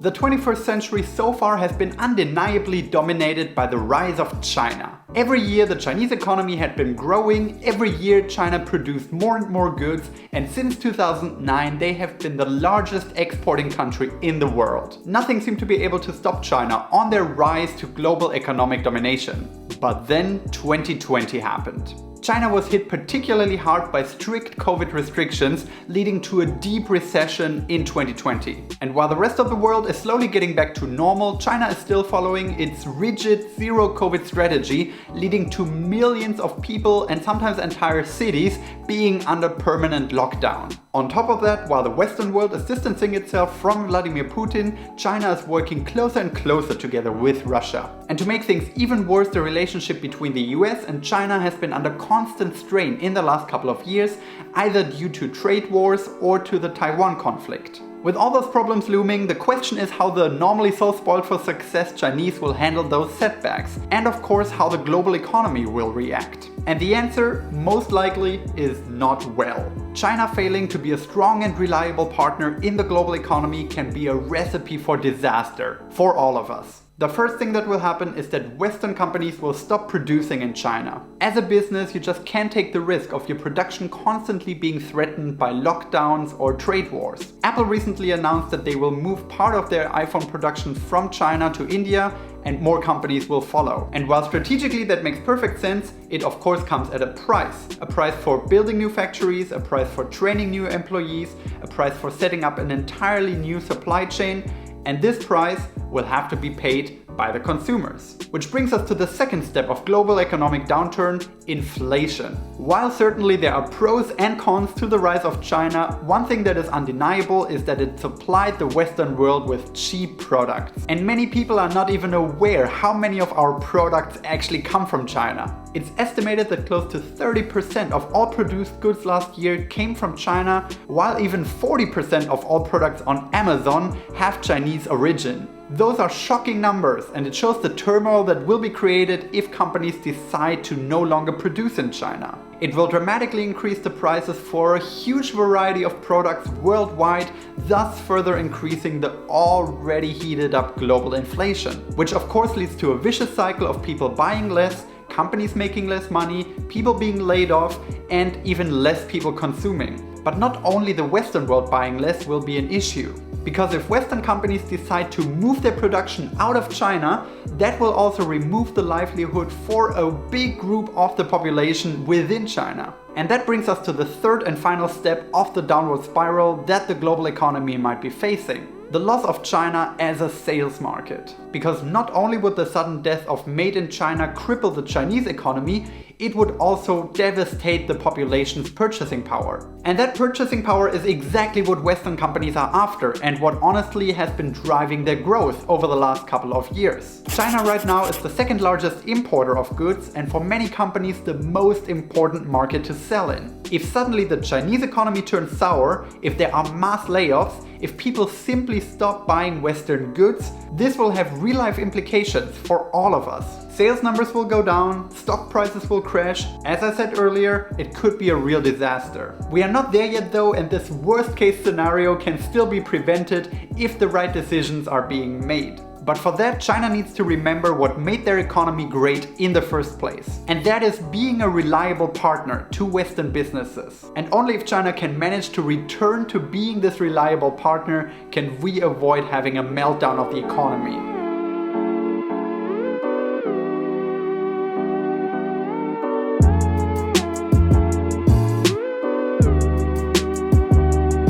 The 21st century so far has been undeniably dominated by the rise of China. Every year the Chinese economy had been growing, every year China produced more and more goods, and since 2009 they have been the largest exporting country in the world. Nothing seemed to be able to stop China on their rise to global economic domination. But then 2020 happened. China was hit particularly hard by strict COVID restrictions, leading to a deep recession in 2020. And while the rest of the world is slowly getting back to normal, China is still following its rigid zero COVID strategy, leading to millions of people and sometimes entire cities being under permanent lockdown. On top of that, while the Western world is distancing itself from Vladimir Putin, China is working closer and closer together with Russia. And to make things even worse, the relationship between the US and China has been under constant strain in the last couple of years, either due to trade wars or to the Taiwan conflict. With all those problems looming, the question is how the normally so spoiled for success Chinese will handle those setbacks, and of course how the global economy will react. And the answer, most likely, is not well. China failing to be a strong and reliable partner in the global economy can be a recipe for disaster for all of us. The first thing that will happen is that Western companies will stop producing in China. As a business, you just can't take the risk of your production constantly being threatened by lockdowns or trade wars. Apple recently announced that they will move part of their iPhone production from China to India, and more companies will follow. And while strategically that makes perfect sense, it of course comes at a price. A price for building new factories, a price for training new employees, a price for setting up an entirely new supply chain, and this price will have to be paid by the consumers. Which brings us to the second step of global economic downturn, inflation. While certainly there are pros and cons to the rise of China, one thing that is undeniable is that it supplied the Western world with cheap products. And many people are not even aware how many of our products actually come from China. It's estimated that close to 30% of all produced goods last year came from China, while even 40% of all products on Amazon have Chinese origin. Those are shocking numbers, and it shows the turmoil that will be created if companies decide to no longer produce in China. It will dramatically increase the prices for a huge variety of products worldwide, thus further increasing the already heated up global inflation. Which of course leads to a vicious cycle of people buying less, companies making less money, people being laid off, and even less people consuming. But not only the Western world buying less will be an issue. Because if Western companies decide to move their production out of China, that will also remove the livelihood for a big group of the population within China. And that brings us to the third and final step of the downward spiral that the global economy might be facing. The loss of China as a sales market. Because not only would the sudden death of Made in China cripple the Chinese economy, it would also devastate the population's purchasing power. And that purchasing power is exactly what Western companies are after, and what honestly has been driving their growth over the last couple of years. China right now is the second largest importer of goods, and for many companies the most important market to sell in. If suddenly the Chinese economy turns sour, if there are mass layoffs, if people simply stop buying Western goods, this will have real-life implications for all of us. Sales numbers will go down, stock prices will crash. As I said earlier, it could be a real disaster. We are not there yet though, and this worst-case scenario can still be prevented if the right decisions are being made. But for that, China needs to remember what made their economy great in the first place. And that is being a reliable partner to Western businesses. And only if China can manage to return to being this reliable partner can we avoid having a meltdown of the economy.